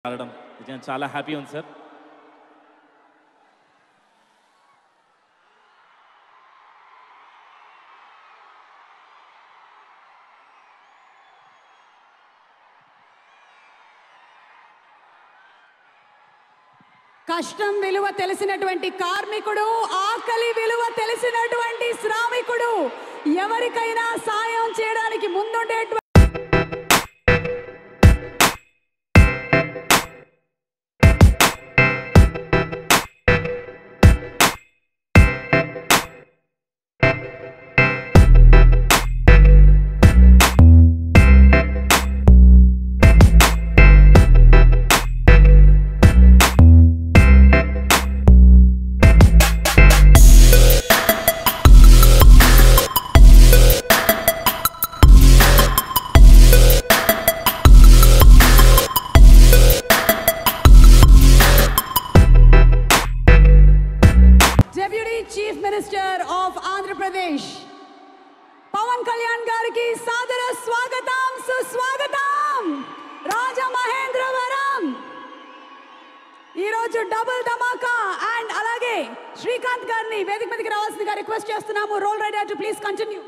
ఆడడం నిజంగా చాలా హ్యాపీ ఉంది సార్. కష్టం విలువ తెలిసినటువంటి కార్మికుడు, ఆకలి విలువ తెలిసినటువంటి శ్రామికుడు, ఎవరికైనా సాయం చేయడానికి ముందుండేటువంటి chief minister of Andhra Pradesh Pawan Kalyan గారికి సాదర స్వాగతం, సుస్వాగతం. రాజమహేంద్రవరం ఈరోజు డబుల్ ధమాకా అండ్ అలాగే శ్రీకాంత్ గారిని వేదిక మీదకి రావాల్సిందిగా రిక్వెస్ట్ చేస్తున్నాము. Roll rider to please continue.